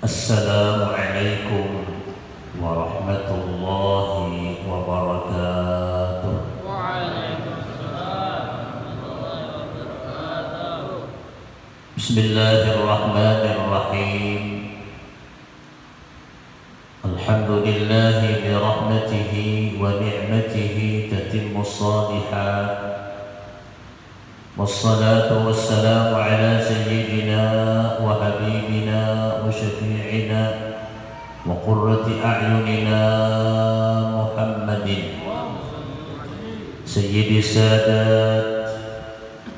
Assalamualaikum warahmatullahi wabarakatuh. Waalaikumsalam warahmatullahi wabarakatuh. Bismillahirrahmanirrahim. Alhamdulillahi birahmatihi wa ni'matihi tatimmus shalihat. Wassalatu wassalamu ala sayyidina wa habibina wa syafi'ina wa qurrati a'yunina Muhammadin sayyidi sadat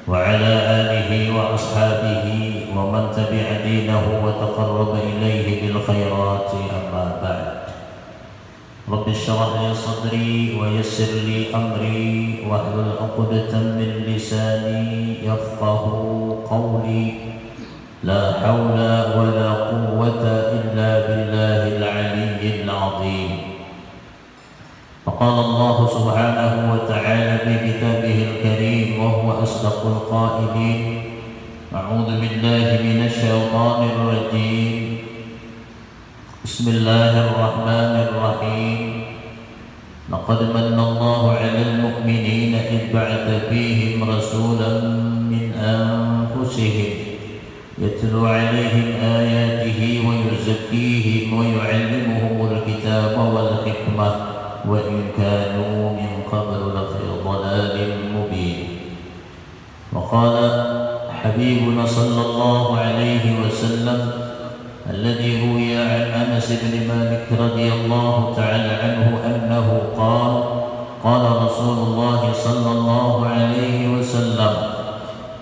wa ala alihi wa ashabihi wa man tabi'a dinahu wa taqarraba ilayhi bil khairati amma ba'd. Rabbi shrah li sadri wa yassir li amri wahlul 'uqdatam min lisani yafqahu qawli. La hawla wa la quwwata illa billahil 'aliyyil 'azim. Faqala Allah subhanahu wa ta'ala fi kitabihil karim wa huwa asdaqul qailin. A'udzu billahi minasy syaithanir rajim. Bismillahirrahmanirrahim. Laqad manna Allahu 'alal mu'minina idh ba'atha fihim rasulan min anfusihim yatlu 'alaihim ayatihi wa yuzakkihim wa yu'allimuhumul kitaba wal hikmah wa in kanu min qablu lafi dhalalin mubin. Wa qala habibuna sallallahu 'alaihi wasallam الذي روي عن أنس بن مالك رضي الله تعالى عنه أنه قال قال رسول الله صلى الله عليه وسلم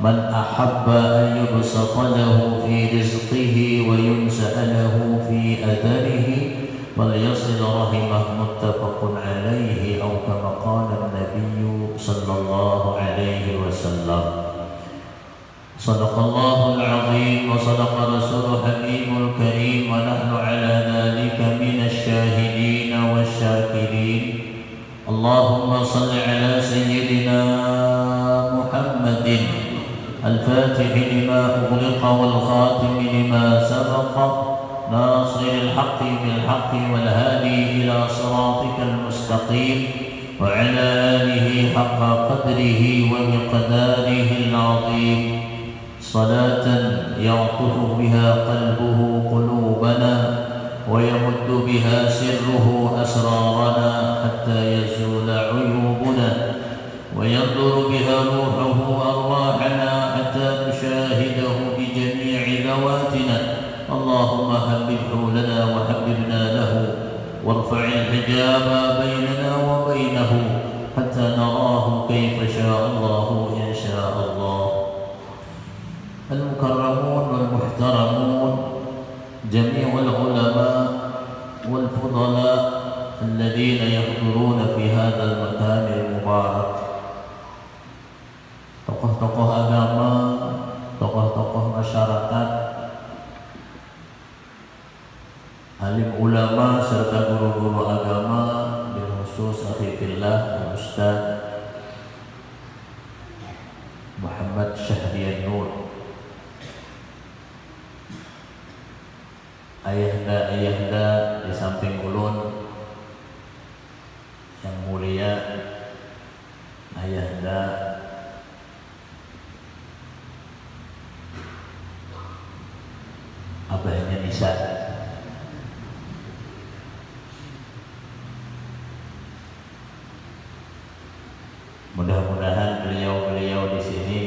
من أحب أن يبسط له في رزقه وينسأ له في أثره وليصل رحمه متفق عليه أو كما قال النبي صلى الله عليه وسلم. Sadaqallahul azim wa sadaqa rasuluhu habibul karim wa nahnu ala dhalika minasy syahidin wasyakirin. Allahumma salli ala sayyidina Muhammadin al-fatihi lima ughliqa wal khatimi lima sabaqa nasiril haqqi bil haqqi wal hadi ila siratikal mustaqim wa ala alihi haqqa qadrihi wa miqdarihi al-azim. صلاة يعطف بها قلبه قلوبنا ويمد بها سره أسرارنا حتى يزول عيوبنا وينظر بها روحه أرواحنا حتى نشاهده بجميع ذواتنا. اللهم حببه لنا وحببنا له وارفع الحجاب بيننا وبينه حتى نراه كيف شاء الله إن شاء الله. المكرمون والمحترمون جميع العلماء والفضلاء الذين يحضرون في هذا المكان المبارك. Tokoh-tokoh agama, tokoh-tokoh masyarakat, alim ulama serta guru-guru agama, bil khusus akhi fillah Ustaz Muhammad Syahrian Nur, ayahda di samping ulun yang mulia, ayahda abahnya Nisa, mudah-mudahan beliau-beliau di sini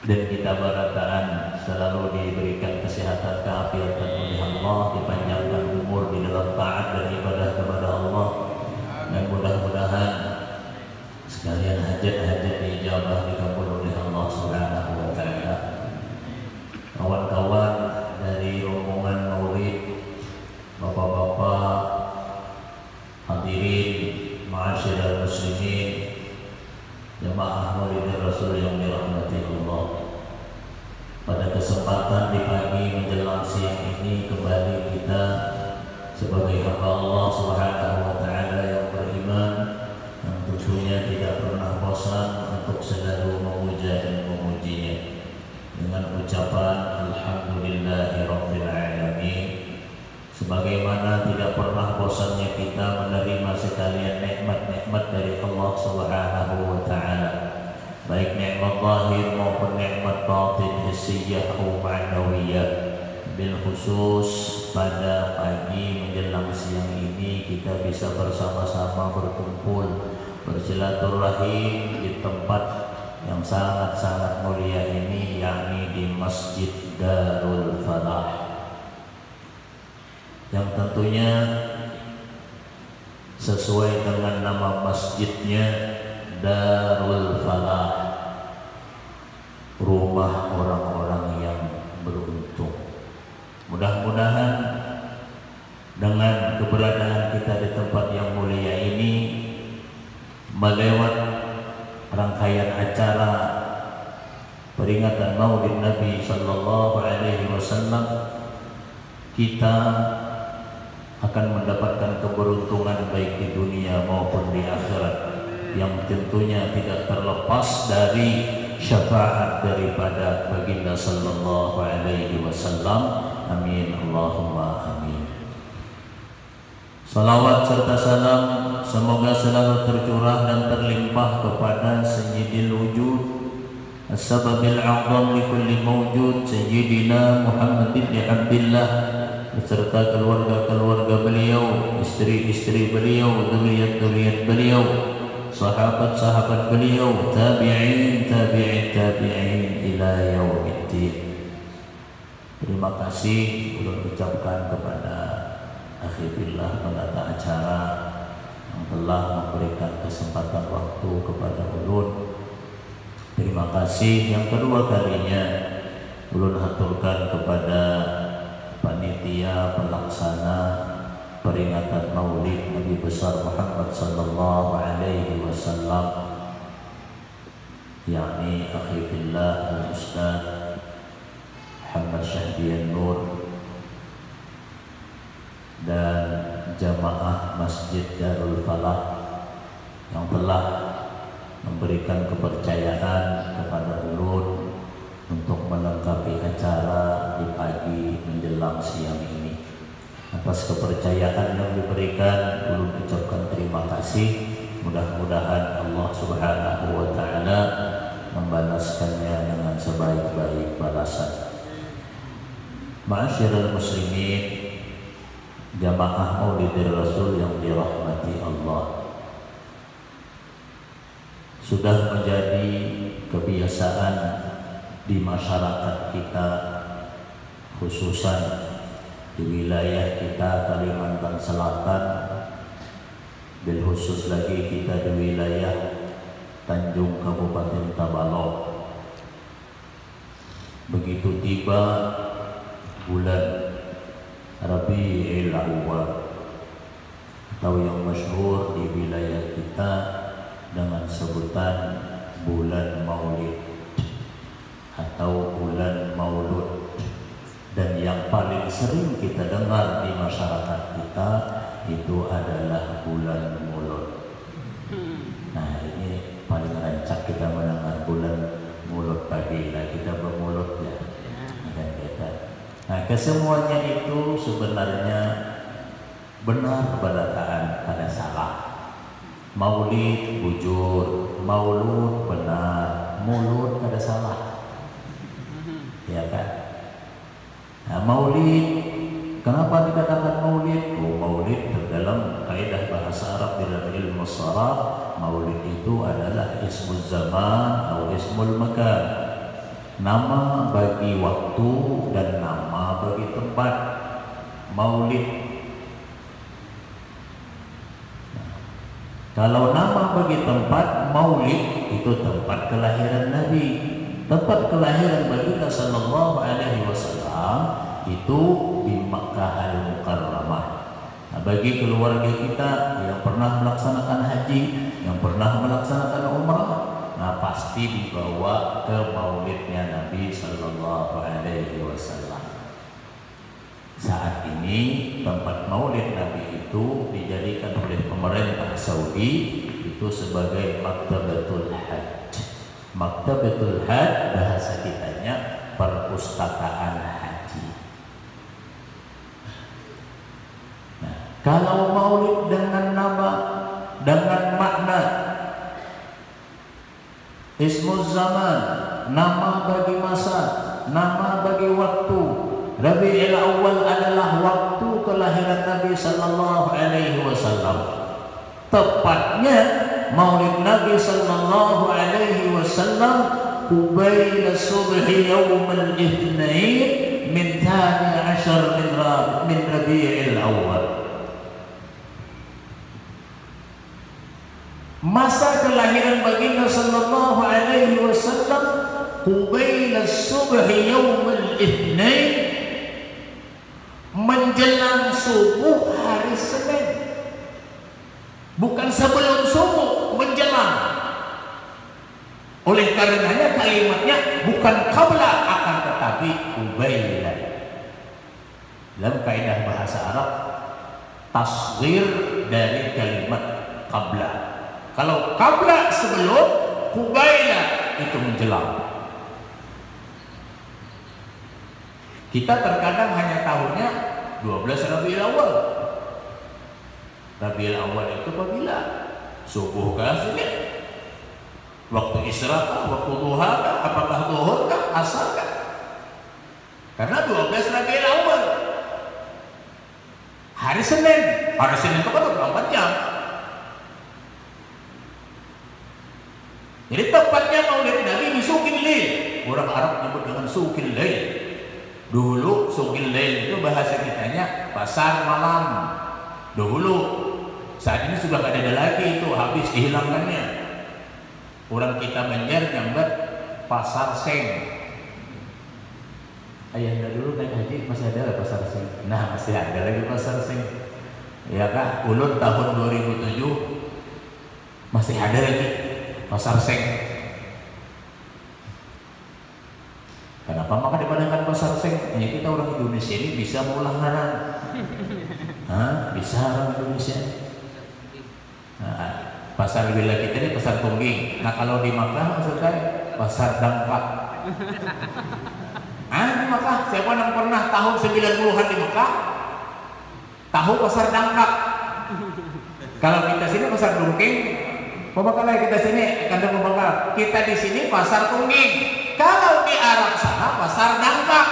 dan kita barataan selalu diberikan kesehatan, keafiatan oleh Allah, dipanjangkan umur di dalam taat dan ibadah kepada Allah, dan mudah-mudahan sekalian hajat-hajat diijabah dikabul oleh Allah Subhanahu wa taala. Kawan-kawan dari rombongan maulid, bapak-bapak, hadirin, ma'asyiral muslimin, jamaah maulid Rasul yang dirahmati Allah. Pada kesempatan di pagi menjelang siang ini kembali kita sebagai hamba Allah Subhanahu wa taala yang beriman, yang tentunya tidak pernah bosan untuk selalu memuja dan memujinya dengan ucapan alhamdulillahirabbil alamin. sebagaimana tidak pernah bosannya kita menerima sekalian nikmat-nikmat dari Allah Subhanahu wa taala, baik nikmat zahir maupun nikmat batin hissiyah atau ma'nawiyah. Bil khusus pada pagi menjelang siang ini kita bisa bersama-sama berkumpul bersilaturahim di tempat yang sangat-sangat mulia ini, yakni di Masjid Darul Falah, yang tentunya sesuai dengan nama masjidnya, Darul Falah, rumah orang-orang yang beruntung. Mudah-mudahan dengan keberadaan kita di tempat yang mulia ini, melewat rangkaian acara peringatan Maulid Nabi Sallallahu Alaihi Wasallam, kita akan mendapatkan keberuntungan baik di dunia maupun di akhirat, yang tentunya tidak terlepas dari syafaat daripada baginda Sallallahu Alaihi Wasallam. Amin Allahumma amin. Salawat serta salam semoga selalu tercurah dan terlimpah kepada Sayyidil Wujud As-Sababil A'zam li kulli mawjud, Sayyidina Muhammad bin Abdillah beserta keluarga-keluarga beliau, istri-istri beliau, dzurriyyat-dzurriyyat beliau, sahabat-sahabat beliau, tabi'in ila yaumiddin. Terima kasih ulun ucapkan kepada akhi billah penata acara yang telah memberikan kesempatan waktu kepada ulun. Terima kasih yang kedua kalinya ulun haturkan kepada panitia pelaksana peringatan Maulid Nabi besar Muhammad sallallahu alaihi wasallam, yakni akhi fillah al-Ustaz Muhammad Syahdian Nur dan jamaah Masjid Darul Falah yang telah memberikan kepercayaan kepada ulun untuk melengkapi acara di pagi menjelang siang ini. Atas kepercayaan yang diberikan, ulun ucapkan terima kasih. Mudah-mudahan Allah Subhanahu wa taala membalaskannya dengan sebaik-baik balasan. Ma'asyiral muslimin, jamaah Maulidir Rasul yang dirahmati Allah, sudah menjadi kebiasaan di masyarakat kita, khususan di wilayah kita Kalimantan Selatan, bil khusus lagi kita di wilayah Tanjung Kabupaten Tabalong. Begitu tiba bulan Rabiul Awwal atau yang masyhur di wilayah kita dengan sebutan bulan Maulid atau bulan Maulud, dan yang paling sering kita dengar di masyarakat kita itu adalah bulan Mulud. Nah, ini paling rancak kita mendengar bulan Mulud pagi lah kita bermulut ya. Nah, kesemuanya itu sebenarnya benar berdataan pada salah. Maulid bujur, maulud benar, mulud pada salah. Ya kan? Nah, maulid, kenapa dikatakan maulid? Oh, maulid dalam kaidah bahasa Arab dalam ilmu sharaf, maulid itu adalah ismul zaman atau ismul makan, nama bagi waktu dan nama bagi tempat. Maulid, kalau nama bagi tempat, maulid itu tempat kelahiran Nabi, tempat kelahiran baginda sallallahu alaihi wasallam itu di Makkah Al-Mukarramah. Nah, bagi keluarga kita yang pernah melaksanakan haji, yang pernah melaksanakan umrah, nah pasti dibawa ke maulidnya Nabi sallallahu alaihi wasallam. Saat ini tempat maulid Nabi itu dijadikan oleh pemerintah Saudi itu sebagai Maktabatul Hajj. Maktabatul Hajj bahasa kitanya perpustakaan haji. Kalau maulid dengan nama, dengan makna ismuz zaman, nama bagi masa, nama bagi waktu. Rabiul Awal adalah waktu kelahiran Nabi sallallahu alaihi wasallam. Tepatnya maulid Nabi sallallahu alaihi wasallam qubaila subhi yaumul itsnain min 12 min Rabiul Awal. Masa kelahiran baginda sallallahu alaihi wasallam qubaila subhi yaumul itsnain, menjelang subuh hari Senin, bukan sebelum subuh, menjelang. Oleh karenanya kalimatnya bukan qabla, akan tetapi qubaila. Dalam kaidah bahasa Arab, tasghir dari kalimat qabla. Kalau qabla sebelum, qubaila itu menjelang. Kita terkadang hanya tahunya 12 Rabiul Awal. Rabiul Awal itu apabila subuh kah, Senin, waktu Isra kah, waktu duha kah, apakah zuhur kah, asar kah? Karena 12 Rabiul Awal hari Senin. Hari Senin itu kan 24 jam. Jadi tepatnya maulid Nabi di Suqil Lail. Orang Arab nyebut dengan Suqil Lail. Dulu Suqil Lail itu bahasa kitanya pasar malam. Dulu, saat ini sudah tidak ada lagi, itu habis dihilangkannya. Orang kita Banjar nyambat pasar seng. Ayahnya dulu naik haji masih ada lah pasar seng. Nah, masih ada lagi pasar seng. Ya kah? Ulun tahun 2007 masih ada lagi pasar seng. Kenapa maka dipandangkan pasar seng? Ya, kita orang Indonesia ini bisa mengulang ngaran. Bisa orang Indonesia. Nah, pasar wilayah kita ini pasar Tungging. Nah, kalau di Makkah maksudnya pasar Dangkak. Di Makkah, siapa yang pernah tahun 90-an di Makkah tahu pasar Dangkak. Kalau kita sini pasar Tungging, pembakalan kita sini kandang pembakal. Kita di sini pasar Tungging. Kalau di Arab sana pasar Dangkak.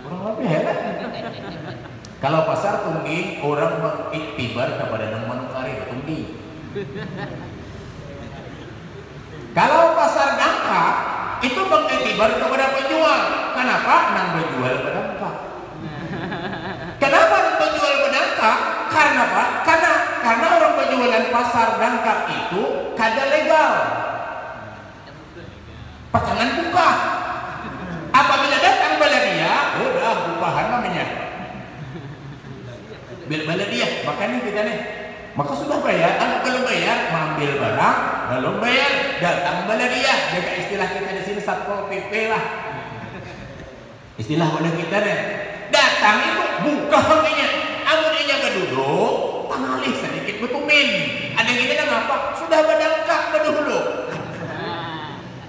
Kurang lebih hebat. Kalau pasar Tungging, orang mengiktibar kepada nang manukari Tungging. Kalau pasar Dangkak itu mengiktibar kepada penjual. Kenapa? Nang menjual Dangkak. Kenapa nang menjual Dangkak? Karena apa? Karena orang penjualan pasar Dangkak itu kada legal. Pasangan buka. Apabila datang baladia, udah bukahan namanya. Bil baladia, makanya kita nih, maka sudah bayar, belum bayar, mengambil barang, belum bayar, datang baladia. Jaga istilah kita di sini Satpol PP lah. Istilah wadah kita nih, datang itu buka haminya. Amunnya keduduk, tangalih sedikit betumin. Ada yang kita ngapa? Sudah badangkak bedulu.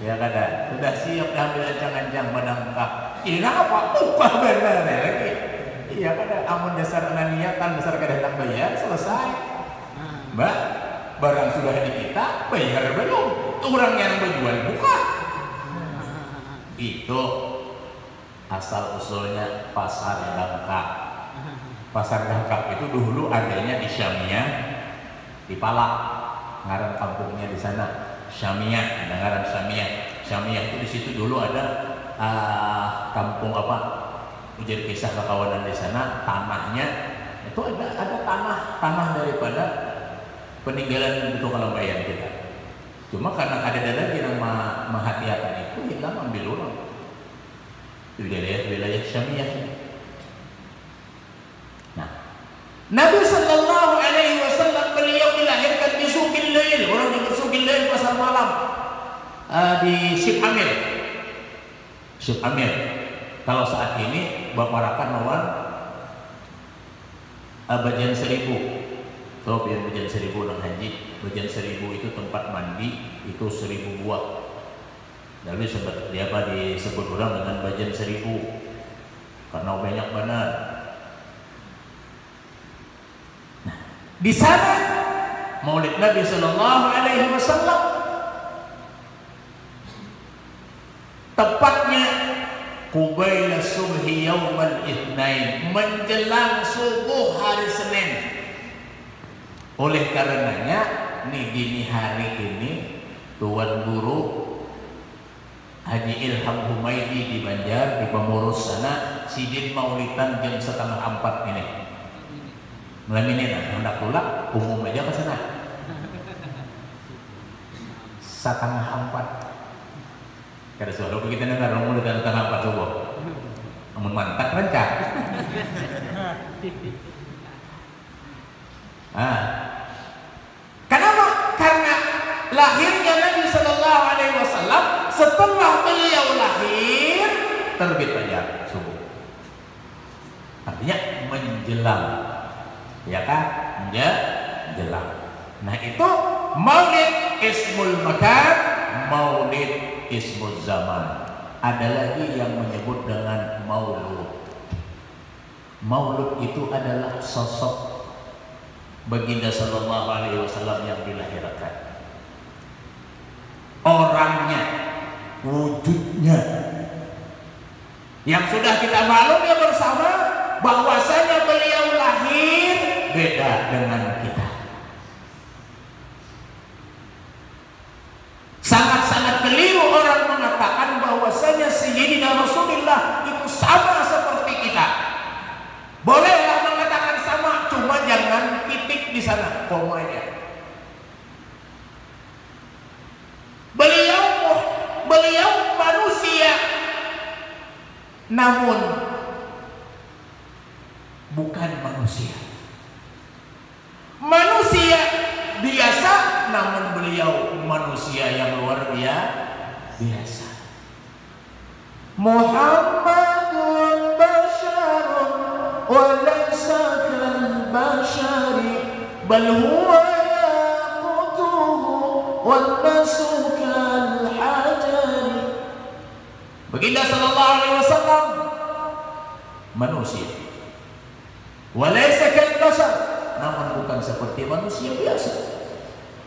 Ya kada, sudah siap diambil ancang-ancang badangkak. Ini apa? Buka benar lagi. Iya kada, amun dasar niatan, dasar kehendak bayar, selesai. Mbak, barang sudah di kita, bayar belum? Itu orang yang berjual buka. Itu asal usulnya pasar Dangkak. Pasar Dangkak itu dulu adanya di Syamiyah, di Palak, ngaran kampungnya di sana. Syamiyah, ada ngaran Syamiyah. Syamiyah itu di situ dulu ada kampung apa? Ujar kisah kekawanan di sana, tanahnya itu ada tanah daripada peninggalan itu kalau bayar kita. Cuma karena ada lagi yang mahatiatan itu hilang ambil orang. Di wilayah Syamiyah. Nah, Nabi Sallallahu Alaihi Wasallam beliau dilahirkan di Suqil Lail. Orang di Suqil Lail pasar malam di Syib Amir. Syib Amir. Kalau saat ini baparakan lawan Bajan Seribu. So biar Bajan Seribu orang haji. Bajan Seribu itu tempat mandi, itu 1000 buah. Lalu dia apa disebut orang dengan Bajan Seribu karena banyak benar. Di sana Maulid Nabi Sallallahu Alaihi Wasallam tepatnya Qubaila subhi yaumal itsnain, menjelang subuh hari Senin. Oleh karenanya nih dini hari ini Tuan Guru Haji Ilham Humaydi di Banjar di pengurus sana sidin maulidan jam 3:30 ini. Melaminin hendak pulang umum aja ke sana. 3:30. Kada suara kita dengar ngomong dari 3:30 subuh. Namun mantap rancak. Kenapa? Karena lahirnya Nabi Sallallahu Alaihi Wasallam, setelah beliau lahir terbit fajar subuh. Artinya menjelang, ya kan? Menjelang. Nah itu Maulid ismul makan, Maulid ismul zaman. Ada lagi yang menyebut dengan Maulud. Maulud itu adalah sosok Baginda Sallallahu Alaihi Wasallam yang dilahirkan. Orangnya, wujudnya, yang sudah kita maklum ya bersama bahwasanya beliau lahir beda dengan kita. Sangat-sangat keliru orang mengatakan bahwasanya Sayyidina Rasulullah itu sama seperti kita. Bolehlah mengatakan sama, cuma jangan titik di sana, koma aja. Beliau manusia, namun bukan manusia. Manusia biasa, namun beliau manusia yang luar biasa. Muhammadun basyarun wa laysa kal bashari bal huwa yaqutuhu wan nasu kal hajari. Baginda Sallallahu Alaihi Wasallam manusia, wa laysa kal bashar, namun bukan seperti manusia biasa.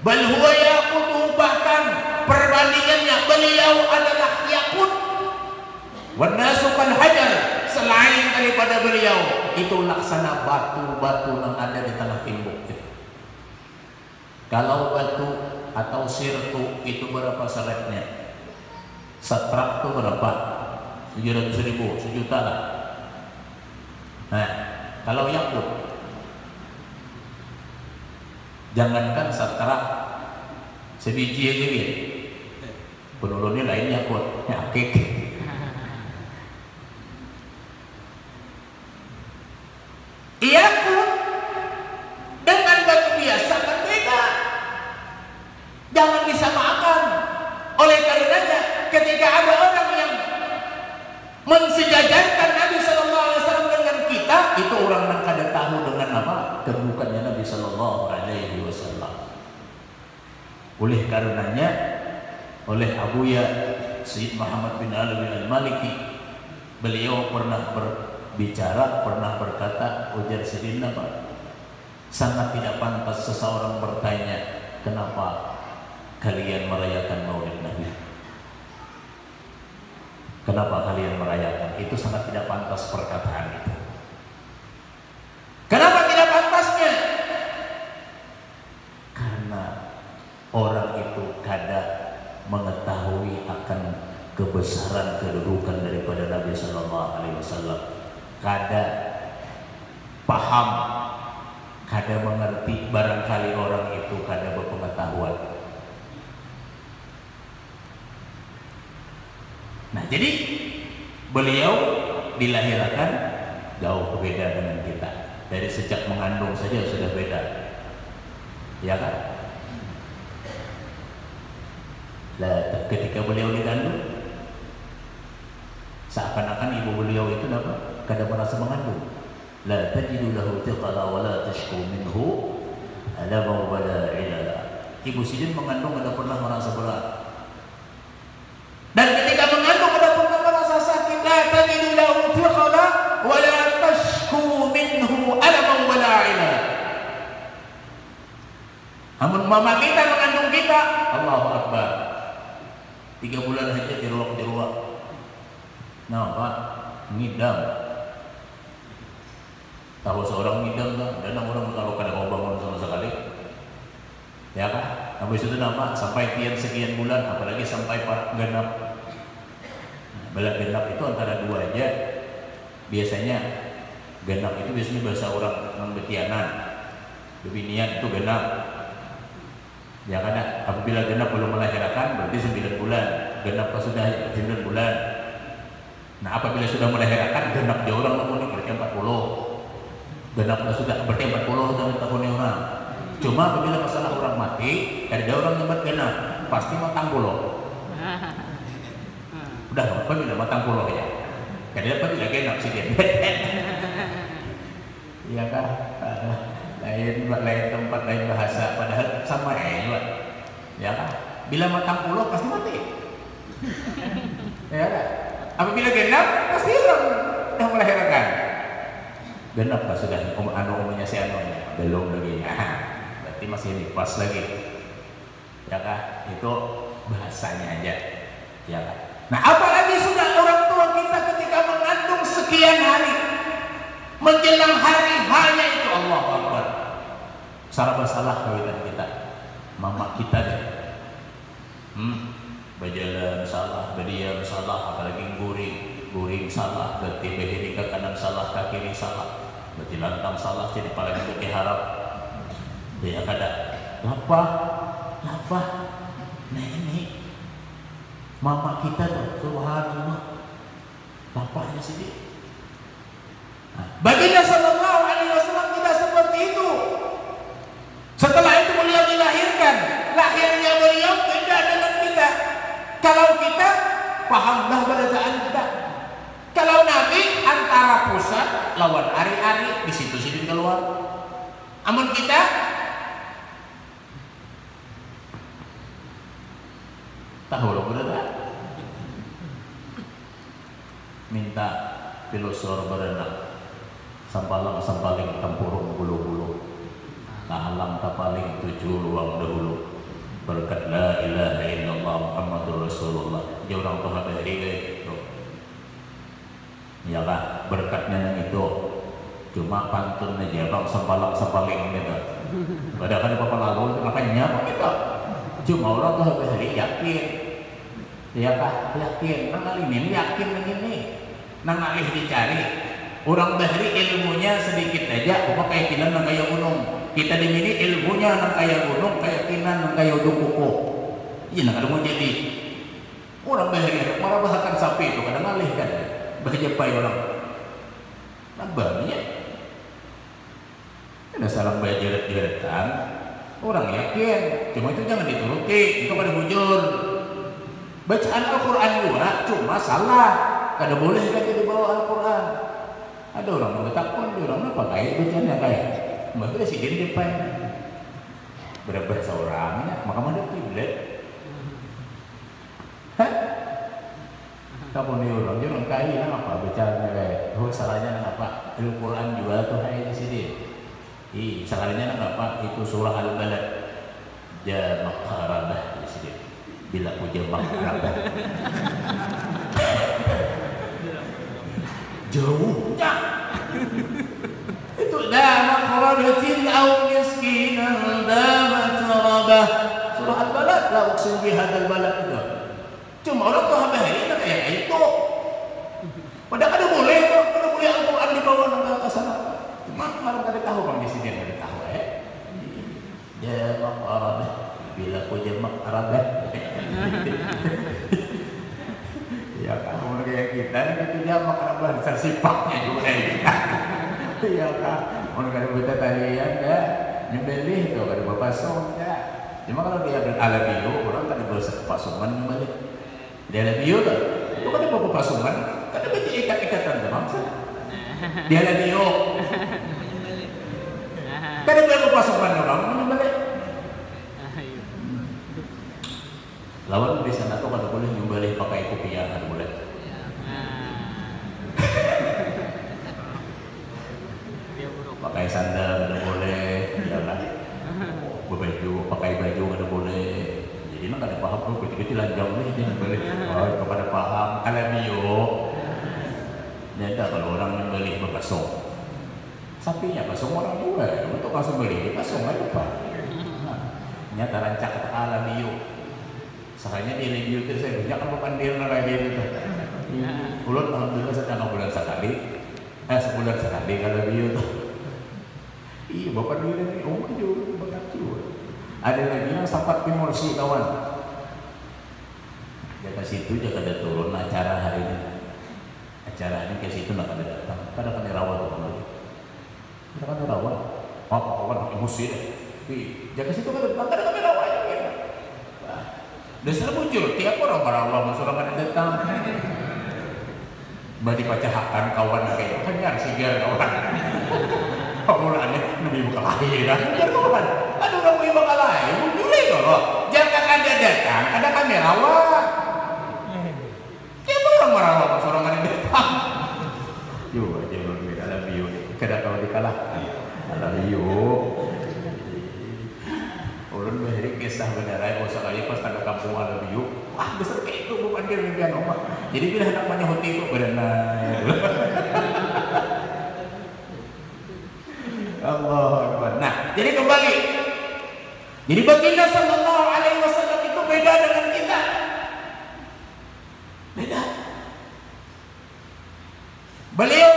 Bal huwa yaqutuhu, bahkan perbandingannya beliau adalah yakut. Wan nasu kal hajar, selain daripada beliau itu laksana batu-batu yang ada di tengah timbuk. Kalau batu atau sirtu itu berapa seretnya? Setrak itu berapa? 700.000, sejuta lah. Nah, kalau yakut, jangankan setrak, sebiji aja gitu. Penurunnya lain yakut, nyakik. Yakut dengan batu biasa kan beda, jangan disamakan. Oleh karenanya ketika ada orang yang mensejajarkan Nabi Sallallahu Alaihi Wasallam dengan kita, itu orang yang kada tahu dengan apa kedudukannya Nabi Sallallahu Alaihi Wasallam. Oleh karenanya, oleh Abuya Sayyid Muhammad bin Alawi Al-Maliki, beliau pernah berbicara, pernah berkata, ujar Sayyidina Pak, sangat tidak pantas seseorang bertanya, kenapa kalian merayakan Maulid Nabi? Kenapa kalian merayakan? Itu sangat tidak pantas perkataan itu. Kenapa tidak pantasnya? Karena orang itu kadang mengetahui akan kebesaran kedudukan daripada Nabi Sallallahu Alaihi Wasallam, kadang paham, kadang mengerti, barangkali orang itu kadang berpengetahuan. Nah, jadi beliau dilahirkan jauh berbeda dengan kita. Dari sejak mengandung saja sudah beda, ya kan? Ketika beliau dikandung, seakan-akan ibu beliau itu apa? Kada merasa mengandung. La tajidu lahu thiqala wa la tashku minhu alama wa la ilala. Ibu sidin mengandung kada pernah merasa berat. Dan ketika mengandung kada pernah merasa sakit. La tajidu lahu thiqala wa la tashku minhu alama wa la ilala. Mama kita mengandung kita, Allahu Akbar. 3 bulan saja diruak. Nah, Pak, ngidam. Tahu seorang ngidam kan? Dan orang kalau kada mau bangun sama sekali, ya kan? Habis itu nama sampai sekian bulan, apalagi sampai genap. Bala genap itu antara 2 aja. Biasanya genap itu biasanya bahasa orang betianan. Bebinian itu genap. Ya karena apabila genap belum melahirkan berarti 9 bulan. Genap sudah 9 bulan. Nah apabila sudah melahirkan genap dia orang namun berarti 40. Genap sudah berarti 40 tahun orang. Cuma apabila masalah orang mati, ada orang nyebut genap pasti matang pulau. Udah apabila matang pulau ya. Jadi apabila genap sih dia. Iya kan? Lain tempat, lain bahasa, padahal sama ya kan? Bila matang pulau pasti mati. Ya kan? Apabila genap pasti orang yang melahirkan. Genap lah sudah umumnya si anunya belum lagi. Berarti masih pas lagi. Ya kan? Itu bahasanya aja. Ya kan? Nah, apalagi sudah orang tua kita ketika mengandung sekian hari menjelang hari hanya itu Allah Akbar. Salah kawitan kita, mama kita deh. Berjalan salah, berdiam salah, apalagi guring salah, berarti behiri ke kanan salah, ke kiri salah, berarti lantang salah, jadi paling itu diharap. Dia kada, lapa, nah ini mama kita tuh, subhanallah, lapanya sedih. Baginda sallallahu alaihi wasallam tidak seperti itu. Setelah itu beliau dilahirkan, lahirnya beliau beda dengan kita. Kalau kita pahamlah bacaan kita. Kalau Nabi antara pusat lawan ari-ari di situ keluar. Amun kita tahu loh berada minta pilosor berenang. Sampaling tempurung bulu-bulu Nahalang tapaling 7 ruang dahulu berkat la ilaha illallah Muhammadur Rasulullah dia orang tuh hari itu ya lah berkatnya yang itu cuma pantun aja bang sampaling gitu padahal kan apa lalu makanya apa gitu cuma orang tuh hari yakin ya kah yakin nang alimin yakin begini nang alih dicari. Orang bahari ilmunya sedikit aja, apa keyakinan nang kaya gunung. Kita dimini ilmunya nang kaya gunung, keyakinan nang kaya kuku. Iya nang ada mau jadi. Orang bahari marah bahakan sapi itu kadang ngalih kan, bahajapai orang. Nambahnya, ada salah bajarat-jaratan. Orang yakin, cuma itu jangan dituruti, itu kada bujur. Bacaan Al-Quran juga cuma salah, kada boleh kan di bawah Al-Quran. Ada orang mengetahuan, ada orang apa kayak bacanya kayak mbak presiden depan berbahasa orangnya, maka mana kiblat? Hah? Kamu nih orang kaya apa bacanya kayak? Oh salahnya apa? Al-Quran juga tuh kayak di sini. Salahnya apa? Itu surah Al-Balad. Jamak harabah di sini. Bila ku jamak harabah. Jauhnya itu damat rabatin au miskinan damat rabah surah Al-Balad la uqsim bihadzal balad itu cuma orang tuh habis kayak itu padahal ada boleh Al-Quran dibawa ke sana cuma orang kada tahu bang di sini kada tahu jamak rabah bila ku jamak rabah ya kamu kayak kita itu dia makan bahasa sifatnya juga kita ya kan orang kada kita talian ya nyembelih itu kada berpasung ya cuma kalau dia alabiyo orang kada berpasungan nyembelih dia alabiyo kan itu kada berpasungan kada bisa ikat-ikatan bangsa dia alabiyo kada berpasungan orang nyembelih lawan di sana tuh kada boleh nyembelih pakai kopiah kada boleh. Pakai sandal kada boleh, ya kan. Baju pakai telanjang nih jangan beli. Oh, kepada paham alamiyo. Nyata kalau orang yang beli bekasong. Sapinya kasong orang juga. Untuk kasong beli kasong aja Pak. Nyata rancak kata alamiyo. Sakanya di review itu saya banyak kan bukan dia lagi itu. Ulun alhamdulillah sedang bulan sekali. Sebulan sekali kalau review tuh. Iya bapak dia ini juga begitu. Ada lagi yang sempat timursi kawan. Dia ke situ dia kada turun acara hari ini. Acara ini ke situ nak ada datang. Kada kan dirawat tuh lagi. Kada kan dirawat. Apa kawan emosi deh. Dia ke situ kada datang kada kan dirawat. Dasar muncul tiap orang Allah masuk kada datang. Badi pacahakan kawan kayak hanyar sigar kawan. Pemulaannya lebih buka lagi dah. Biar kawan. Aduh lebih buka lagi. Muncul itu loh. Jangan ada datang. Ada kamera wah. Tiap orang merawat masuk orang kada datang. Yo aja lebih dalam bio. Kada kalau dikalahkan. Dalam bio. Ulun bahari kisah beneran usah kali pas kada kampung ada bio. Wah besar kayak itu bukan dia mimpian oma. Jadi bila hendak menyehuti itu berenang. Allah Akbar. Nah, jadi kembali. Jadi baginda sallallahu alaihi wasallam itu beda dengan kita. Beda. Beliau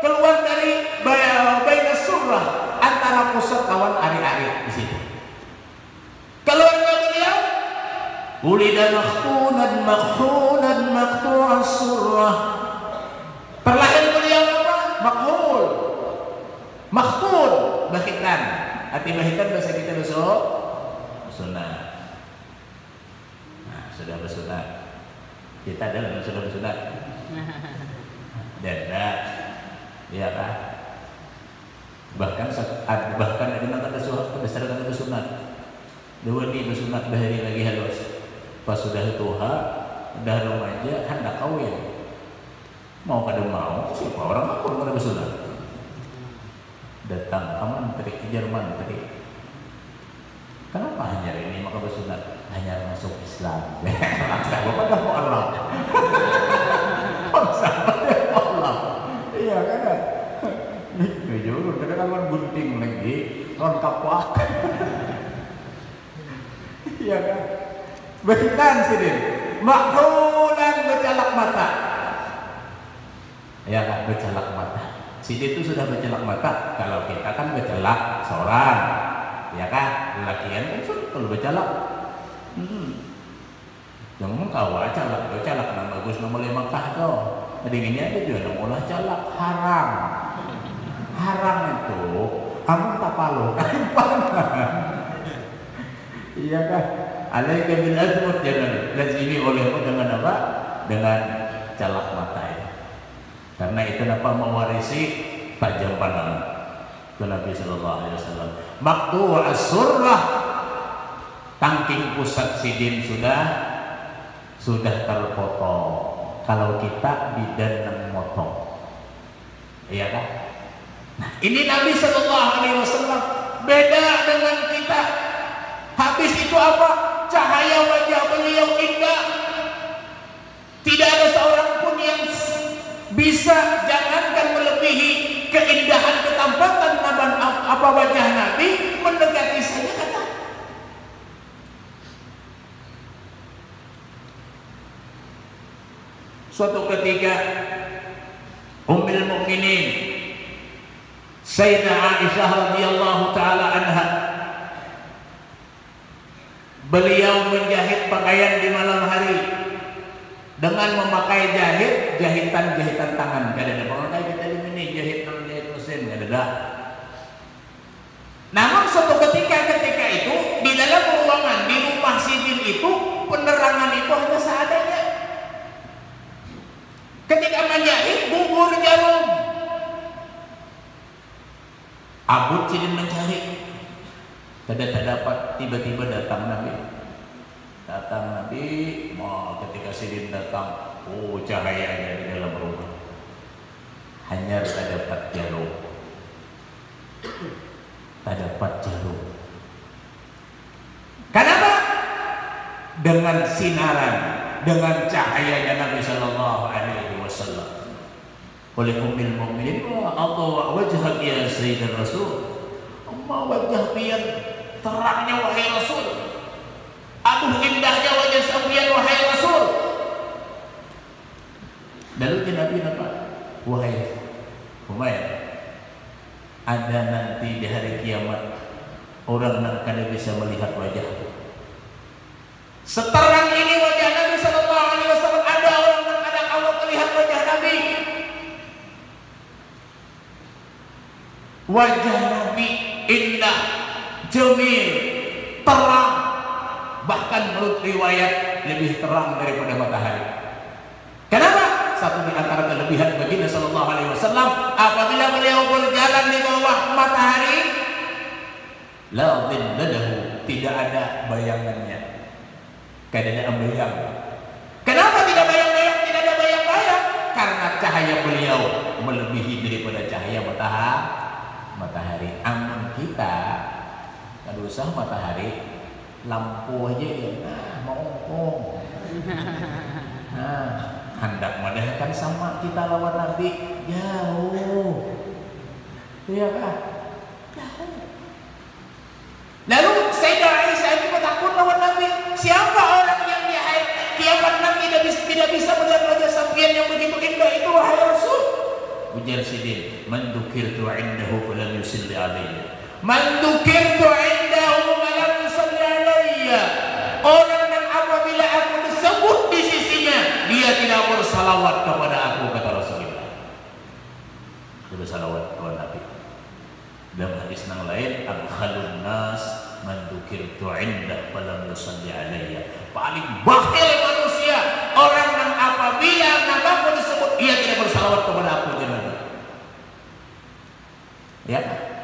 keluar dari baina surah antara pusat lawan ari-ari di situ. Keluarga beliau ulida makhtunan makhunan maqtu'as surah. Perlahan beliau apa? Makhul. Makhtun, bahitan. Arti bahitan bahasa kita besok sunat. Nah, sudah bersunat. Kita adalah sudah bersunat. Dada, ya kan? Bahkan ada yang kata suhat berdasarkan kata sunat. Dua ini bersunat bahari lagi halus. Pas sudah tua, dah remaja, hendak kawin. Mau kada mau, siapa orang aku kada bersunat. Datang aman menteri Jerman tadi. Kenapa hanya ini maka bersunat? Hanya masuk Islam. Maksa bapak dah mau Allah. Maksa Allah. Iya kan? Itu juga kadang kan gunting lagi, non kapak. Iya kan? Behitan sini. Makhulan bercalak mata. Ya kan bercalak mata. Sini itu sudah bercelak mata. Kalau kita kan bercelak seorang, ya kan? Lelakian kan sudah kalau bercelak. Jangan kau calak, itu calak yang bagus nomor 5 Makkah tuh. Tadi ini ada juga nomor calak haram. Haram itu, amun tak palu, iya kan? Alaika bil azmut jangan lazimi olehmu dengan apa? Dengan calak mata ya. Karena itu dapat mewarisi tajam pandang ke Nabi Sallallahu Alaihi Wasallam. Maktu as-surrah, tangking pusat sidin sudah terpotong. Kalau kita bidan nang motong, iya kan? Nah, ini Nabi Sallallahu Alaihi Wasallam beda dengan kita. Habis itu apa? Cahaya wajah beliau indah. Tidak ada seorang pun yang bisa jangankan melebihi keindahan ketampatan apa wajah Nabi mendekati saja kata. Suatu ketika Ummul Mukminin Sayyidah Aisyah radhiyallahu taala anha beliau menjahit pakaian di malam hari dengan memakai jahitan tangan. Gak ada pakai kita ini jahit mesin, gak ada. Namun suatu ketika itu di dalam ruangan di rumah sidin itu penerangan itu hanya seadanya. Ketika menjahit gugur jarum. Abud sidin mencari, tidak dapat. Tiba-tiba datang Nabi. Ketika sidin datang, cahayanya di dalam rumah. Hanya tak dapat jarum. Kenapa? dengan sinaran, dengan cahayanya Nabi Sallallahu Alaihi Wasallam. Oleh Ummul Mukminin, Allah wajhak ya Sayyidina Rasul, Allah wajah pian terangnya wahai Rasul, aduh indahnya wajah sampeyan wahai Rasul. Lalu Nabi apa? Wahai Umayyah, ada nanti di hari kiamat orang yang kada bisa melihat wajahku. Seterang ini wajah Nabi Sallallahu Alaihi Wasallam, ada orang yang kadang Allah melihat wajah Nabi. Wajah Nabi indah, jamil, terang, bahkan menurut riwayat lebih terang daripada matahari. Kenapa? Satu di antara kelebihan baginda Sallallahu Alaihi Wasallam, apabila beliau berjalan di bawah matahari, la dhilladahu, tidak ada bayangannya, kadang ada bayang. Kenapa tidak bayang-bayang? Tidak ada bayang-bayang karena cahaya beliau melebihi daripada cahaya matahari. Aman kita kalau usah matahari, lampu aja ya, mau hendak madahkan sama kita lawan Nabi jauh, iya kan? Lalu Sayyidah Aisyah ini takut lawan Nabi. Siapa orang yang di hari kiamat nanti tidak bisa melihat wajah sampeyan yang begitu indah itu wahai Rasul? Ujar Sidin, man dzukirtu indahu falam yusalli alayya. Man dzukirtu indahu falam yusalli alayya. Orang yang apabila aku disebut di sisinya, dia tidak bersalawat kepada aku, kata Rasulullah. Dia bersalawat kepada Nabi. Dalam hadis yang lain, abkhalun nas man dzukirtu indah falam yusalli alayya. Paling bakhil manusia orang yang apabila namaku disebut dia tidak bersalawat kepada aku, jangan. Ya,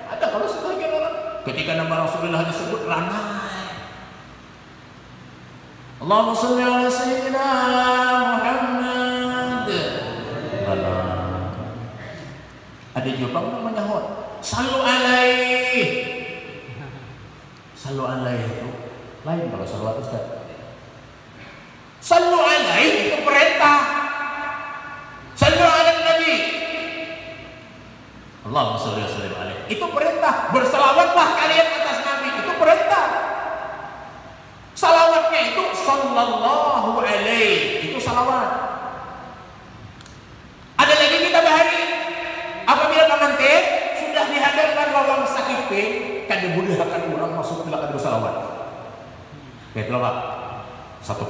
ada kalau sebagian orang ketika nama Rasulullah disebut ramai. Allahumma shalli ala sayyidina Muhammad. Ada juga namanya hot. Sallu alaih. Sallu alaih itu lain kalau salawat Ustaz. Sallu alaih itu perintah. Sallu ala Nabi. Allahumma shalli wa sallim alaih. Itu perintah. Bersalawatlah kalian atas Nabi. Itu perintah. Salawatnya itu sallallahu alaihi. Itu salawat. Ada lagi kita bahari. Apabila pengantin sudah dihadirkan lawang sakipe, kan dimudahkan orang masuk bila kada bersalawat. Baik Pak. Satu.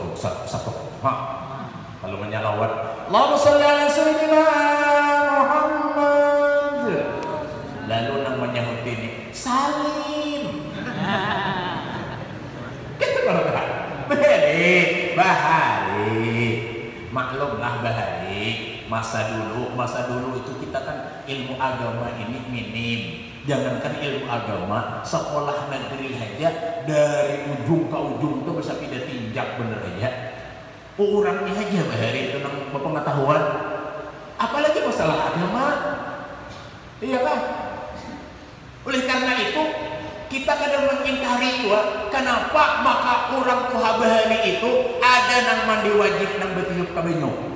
Kalau menyalawat, Allahumma shalli ala sayyidina Muhammad. Lalu nang menyahut ini, salim. Kita bahari. Maklumlah bahari. Masa dulu itu kita kan ilmu agama ini minim. Jangankan ilmu agama, sekolah negeri aja dari ujung ke ujung itu bisa pindah tinjak bener aja. Orangnya aja bahari itu nang pengetahuan. Apalagi masalah agama, iya kan? Oleh karena itu kita kadang mengingkari juga kenapa maka orang tua bahari itu ada nang mandi wajib nang betiup kabenyo.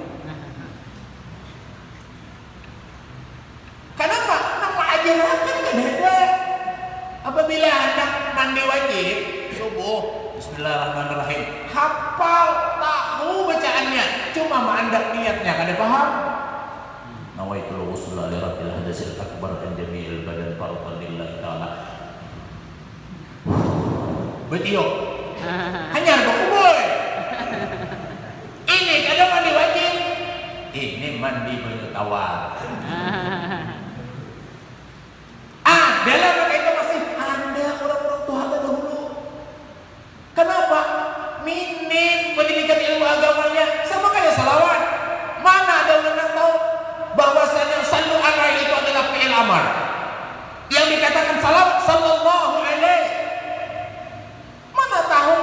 Kenapa? Nama ajaran kan ada. Apabila anak mandi wajib subuh, Bismillahirrahmanirrahim, hafal tahu bacaannya, cuma mandak niatnya, kada paham. Nawaitul wusul li rabbil hadasil akbar dan jami'il badan farqan lillahi ta'ala. Betiup. Hanya boy. Ini kada mandi wajib. Ini mandi banyu tawar. Dalam mereka masih ada orang-orang Tuhan dahulu. Kenapa? Minim pendidikan ilmu agamanya, sama kayak salawat. Mana ada orang yang tahu bahwasanya sallu alaihi itu adalah fi'il amar. Yang dikatakan salawat sallallahu alaihi. Mana tahu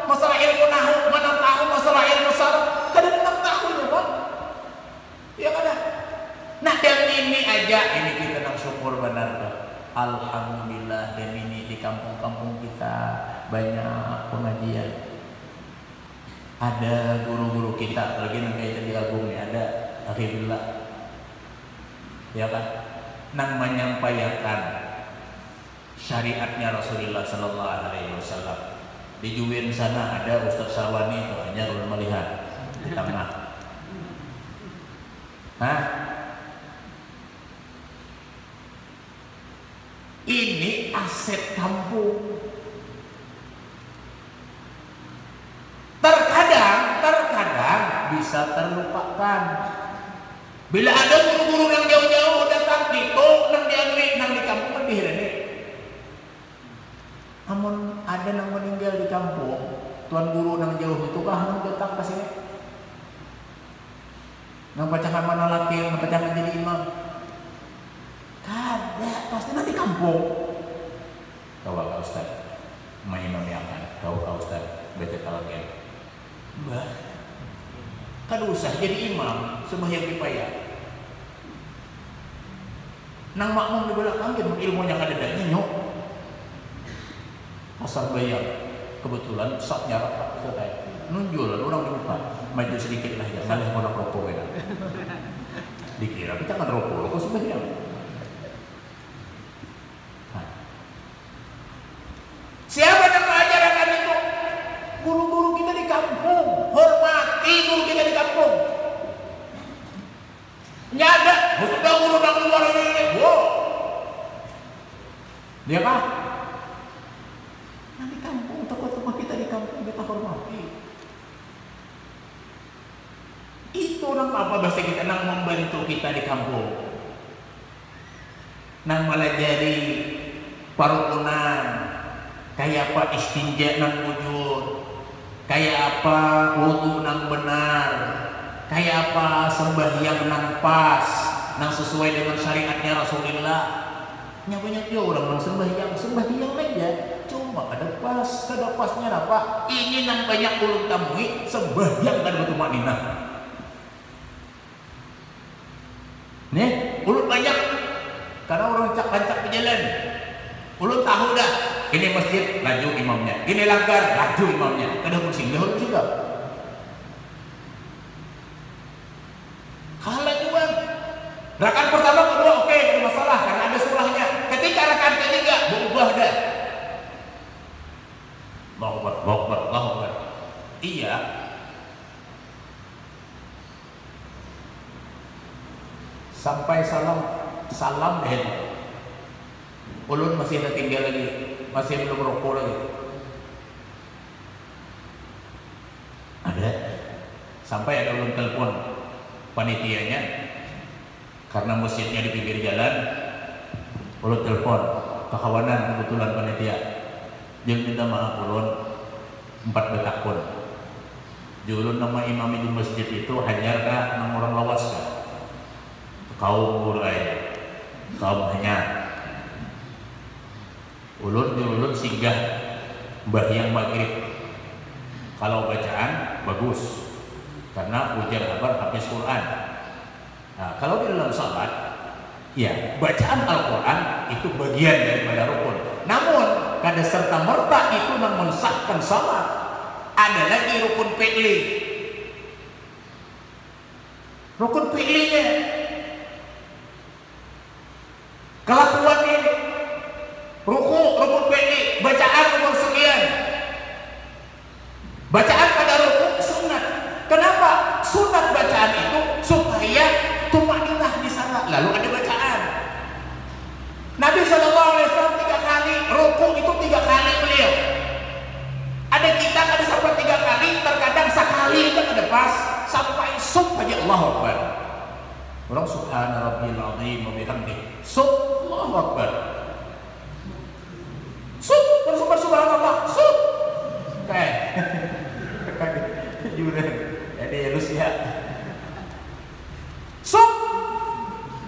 masalah ilmu nahwu, mana tahu masalah ilmu sarf. Kadang-kadang tahu ya, Pak. Ya kada. Nah, dan ini aja ini kita nak syukur benar. Alhamdulillah, dan ini di kampung-kampung kita banyak pengajian. Ada guru-guru kita lagi nang kayak di album nih, ada akhirullah ya kan, nang menyampaikan syariatnya Rasulullah Sallallahu Alaihi Wasallam. Di Juwin sana ada Ustaz Sawani itu hanya ulun melihat di tengah. Ini aset kampung. Terkadang bisa terlupakan. Bila ada guru-guru yang jauh-jauh datang gitu, nang diangri, nang di kampung kan dihirene. Namun ada yang meninggal di kampung, tuan guru nang jauh itu kah nang datang ke sini? Nang bacakan mana laki, nang bacakan jadi imam. Kada, pasti nanti kampung. Kau kau Ustaz, imam yang kan, kau Ustaz baca talaqin. Mbah, kada usah jadi imam sembahyang kifayah. Nang makmum di belakang kan ilmunya kada ada nyok. Asal bayar, kebetulan saknya rapat selesai. Nunjul orang di depan, maju sedikit lah ya, malah mau rokok enak. Dikira kita kan rokok, kok sembahyang. Siapa yang mengajarkan itu? Guru-guru kita di kampung. Hormati guru kita di kampung. Nyada, sudah guru nang luar ini. Wow. Dia kah? Nah di kampung, tokoh-tokoh kita di kampung kita hormati. Itu orang apa bahasa kita nang membantu kita di kampung. Nang melajari parukunan. Kayak apa istinja nang wujud, kayak apa wudu nang benar, kayak apa sembahyang nang pas, nang sesuai dengan syariatnya Rasulullah. Nya banyak juga orang nang sembahyang aja, cuma kada pasnya apa? Ini nang banyak ulun temui sembahyang kada betul maknina. Nih, ulun banyak karena orang cak-cak di jalan. Ulun tahu dah, ini masjid laju imamnya, ini langgar laju imamnya, kada pusing dahulu juga. Kalah juga. Rakaat pertama kedua oke, ada masalah karena ada surahnya. Ketika rakaat ketiga berubah dah. Allahu Akbar. Iya. Sampai salam deh. Ulun masih ada tinggal lagi, masih belum rokok lagi. Ada, sampai ada ulun telepon panitianya, karena masjidnya di pinggir jalan. Ulun telepon kekawanan kebetulan panitia, dia minta maaf ulun 4 betak pun. Ulun nama imam di masjid itu hanyar kah nang orang lawas kah? Kaum burai, kaum hanyar. Ulun singgah mbahyang maghrib. Kalau bacaan bagus karena ujar kabar habis Quran. Nah, kalau di dalam salat, ya bacaan Al-Quran itu bagian daripada rukun. Namun kada serta merta itu mensahkan salat. Ada lagi rukun fi'li. Rukun fi'linya kelakuan ini. Rukun fi'li, bacaan umur sekian. Bacaan pada rukun sunat. Kenapa? Sunat bacaan itu supaya tumaninah di sana. Lalu ada bacaan. Nabi SAW 3 kali rukun itu 3 kali beliau. Ada kita kada sampai 3 kali, terkadang sekali itu ada pas sampai sub aja Allahu Akbar. Orang subhana rabbiyal azim wa bihamdihi. Allahu Akbar. Subhanallah, sub. Kayak jurang. Jadi Rusia. Sub.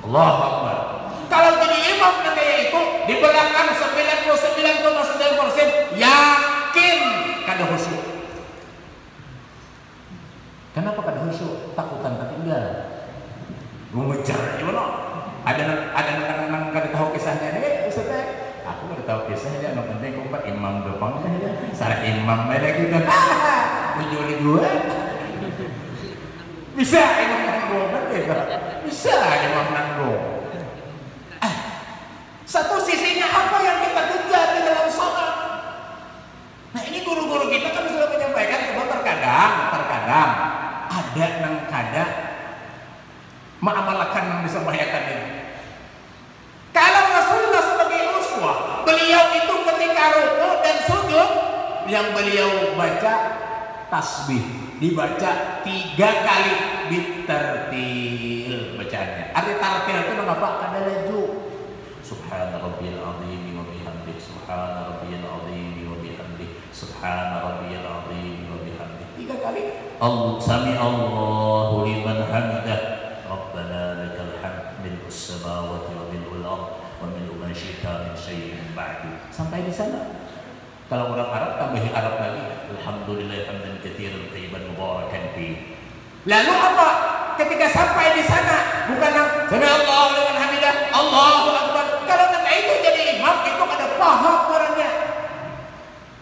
Allahu Akbar. Kalau jadi imam nanti itu di belakang 99,9% yakin kada khusyuk. Kenapa kada khusyuk? Takutan tertinggal. Mengejar gimana? Ada nang kada tahu kisahnya nih, Ustaz. Aku udah tahu kisahnya, no penting kumpat imam depan aja. Sarah imam lagi kan. menjual gua. Bisa Imam nanggung kan gitu. Bisa Imam nanggung. Satu sisinya apa yang kita kejar di dalam sholat? Nah ini guru-guru kita kan sudah menyampaikan bahwa terkadang ada nang kada mengamalkan yang disampaikan ini. Kalau Rasulullah sebagai uswah, beliau itu ketika rukuk dan sujud yang beliau baca tasbih, dibaca 3 kali bitartil bacaannya. Arti tartil itu mengapa? Kada laju. Subhana rabbiyal azim wa bihamdihi, subhana rabbiyal azim wa bihamdihi, subhana rabbiyal azim wa bihamdihi. 3 kali. Sami Allahu liman hamidah. Rabbana lakal hamd mil'us samawati wa mil'ul ardh wa mil'u ma syi'ta min syai'in ba'du. Sampai di sana. Kalau orang Arab tambahin Arab lagi, alhamdulillah hamdan katsiran thayyiban mubarakan fi. Lalu apa? Ketika sampai di sana bukan sami Allahu liman hamidah, Allahu akbar. Kalau nggak itu jadi imam itu ada paham orangnya.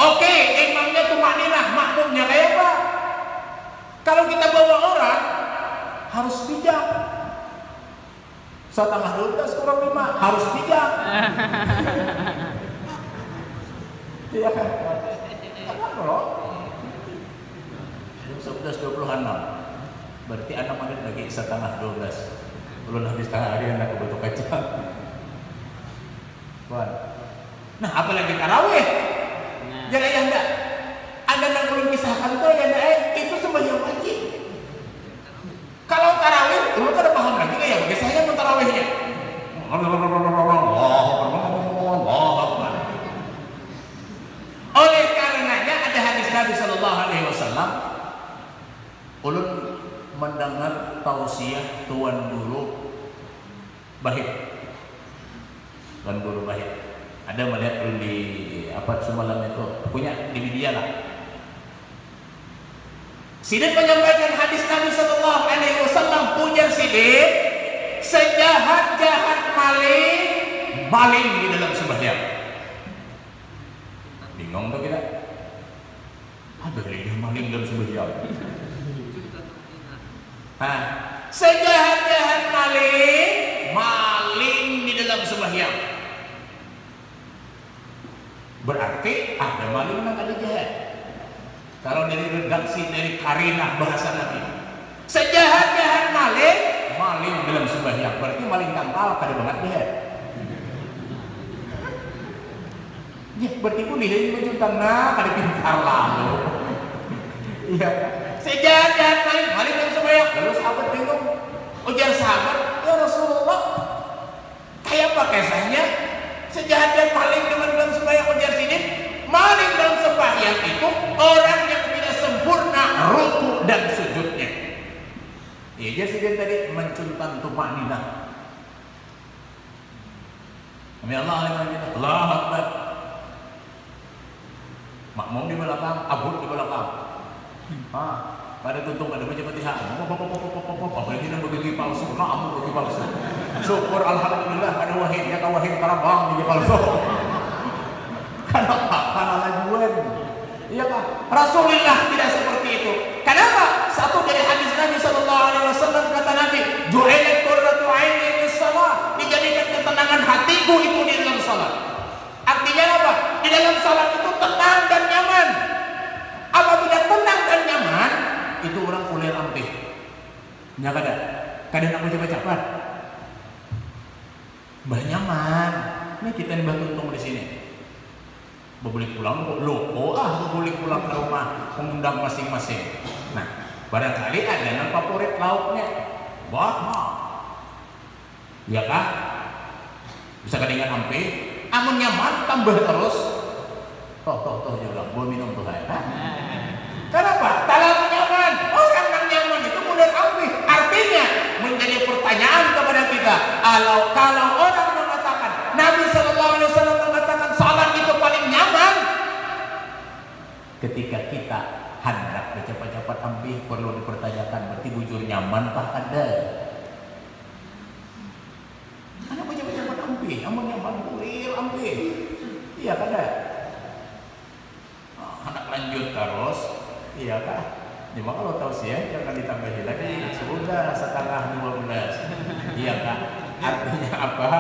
Oke, imamnya tumaninah, makmumnya kayak apa? Kalau kita bawa orang harus bijak. 11:30 kurang 5 harus bijak. Iya kan? Apa bro? 11:26. Berarti 6 menit lagi 11:30. Belum habis setengah hari anak kebutuh kacang. Nah, apalagi tarawih. Jadi yang enggak ada yang belum kisahkan tuh ya itu sembahyang wajib. Kalau tarawih, lu kan paham lagi ya bagi saya tarawihnya. Oleh karenanya ada hadis Nabi sallallahu alaihi wasallam, ulun mendengar tausiah tuan guru Bahit. Tuan guru Bahit. Ada melihat ulun di apa semalam itu, punya di media lah. Sidin menyampaikan hadis Nabi sallallahu alaihi wasallam, pujar Sidin, sejahat-jahat maling di dalam sembahyang. Bingung tuh kita. Ada dia maling dalam sembahyang. Nah, sejahat-jahat maling di dalam sembahyang. Berarti ada maling yang ada jahat. Kalau dari redaksi dari Karinah bahasa Nabi, sejahat-jahat maling dalam sembahyang. Berarti maling tangkal kada banget jahat. Ya, berarti pun dia mencuri tanah kada pintar lalu. Iya. Sejahat-jahat maling dalam sembahyang. Lalu sahabat bingung. Ujar sahabat, ya Rasulullah, kayak apa kisahnya? Sejahat-jahat maling dalam sembahyang. Ujar sini, maling dalam sembahyang itu orang yang tidak sempurna ruku dan sujudnya. Iya sih dia tadi mencuntan tumaninah. Amin Allah Allahu Akbar. Makmum di belakang, abud di belakang. Pada tuntung ada baca Fatihah. Apalagi nak bagi palsu, nak bagi palsu. Syukur alhamdulillah ada wahid, ya wahid karabang bagi palsu. Karena lajuan. Iya kan? Rasulullah tidak seperti itu. Kenapa? Satu dari hadis Nabi sallallahu alaihi wasallam kata Nabi, "Ju'ilat qurratu 'aini lis shalah." Dijadikan ketenangan hatiku itu di dalam salat. Artinya apa? Di dalam salat itu tenang dan nyaman. Apabila tenang dan nyaman, itu orang kuliah ampih. Ya kada nak baca cepat. Bah nyaman. Ini kita yang tuntung di sini. Boleh pulang kok loko boleh pulang ke rumah mengundang masing-masing. Nah, barangkali ada yang favorit lauknya. Ya kah? Bisa kadang ampe, amun nyaman tambah terus. Toh juga boleh minum tuh ya. Kenapa? Terlalu nyaman. Orang yang nyaman itu mudah ampe. Artinya menjadi pertanyaan kepada kita. Kalau orang mengatakan Nabi sallallahu alaihi wasallam mengatakan salat itu paling nyaman, ketika kita hendak cepat-cepat ambil perlu dipertanyakan, berarti bujur nyaman pak ada. Karena cepat-cepat ambil, amun nyaman kulir ambil. Iya kada. Hendak lanjut terus, Iya kah? Cuma kalau tausiah jangan ditambahin lagi. Sudah setengah 12. Iya kah? Artinya apa?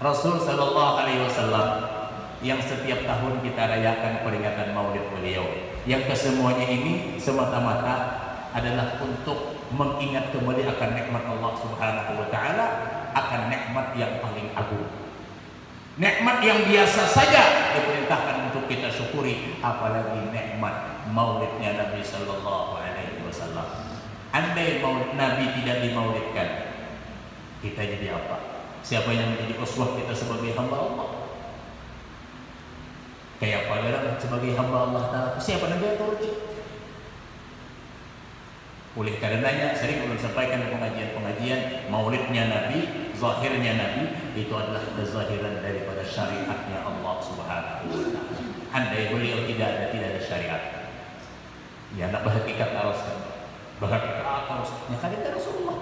Rasul Shallallahu Alaihi Wasallam yang setiap tahun kita rayakan peringatan Maulid beliau, yang kesemuanya ini semata-mata adalah untuk mengingat kembali akan nikmat Allah Subhanahu wa taala, akan nikmat yang paling agung. Nikmat yang biasa saja diperintahkan untuk kita syukuri, apalagi nikmat maulidnya Nabi sallallahu alaihi wasallam. Andai maulid Nabi tidak dimaulidkan, kita jadi apa? Siapa yang menjadi uswah kita sebagai hamba Allah? Kayak apa dalam sebagai hamba Allah Ta'ala? Siapa Nabi turuti? Oleh karenanya sering ulun sampaikan di pengajian-pengajian, maulidnya Nabi, zahirnya Nabi itu adalah kezahiran daripada syariatnya Allah Subhanahu wa taala. Andai beliau tidak ada syariat, ya nak berhakikat harus ya kan itu Rasulullah.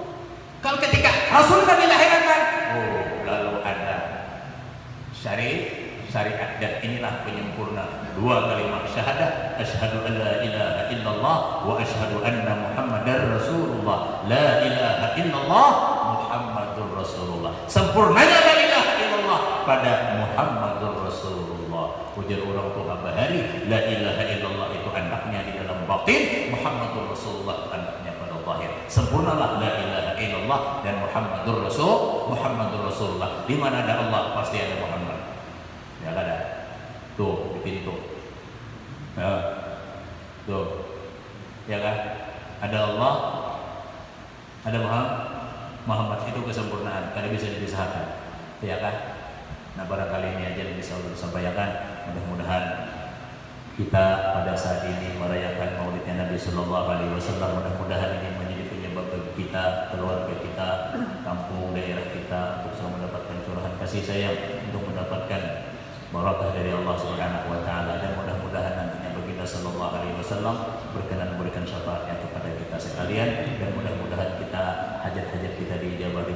Kalau ketika Rasulullah dilahirkan, lalu ada syariat, dan inilah penyempurna dua kalimat syahadah, asyhadu an la ilaha illallah wa asyhadu anna muhammadar rasulullah. La ilaha illallah muhammadur rasulullah. Sempurnanya la ilaha illallah pada muhammadur rasulullah. Ujar orang tua bahari, la ilaha illallah itu anaknya di dalam batin, muhammadur rasulullah itu anaknya pada zahir. Sempurnalah la ilaha illallah dan muhammadur rasulullah. Di mana ada Allah pasti ada Muhammad. Ya ada tuh di pintu, ya, tuh ya kan, ada Allah, ada Muhammad, itu kesempurnaan karena bisa dipisahkan, ya kan. Nah barangkali ini aja yang bisa saya sampaikan. Mudah-mudahan kita pada saat ini merayakan maulidnya Nabi Sallallahu Alaihi Wasallam, mudah-mudahan ini menjadi penyebab bagi kita, keluarga kita, kampung, daerah kita untuk selalu mendapatkan curahan kasih sayang, untuk mendapatkan barakah dari Allah Subhanahu wa taala, dan mudah-mudahan nantinya baginda sallallahu alaihi wasallam berkenan memberikan syafaatnya kepada kita sekalian, dan mudah-mudahan kita hajat-hajat kita dijabah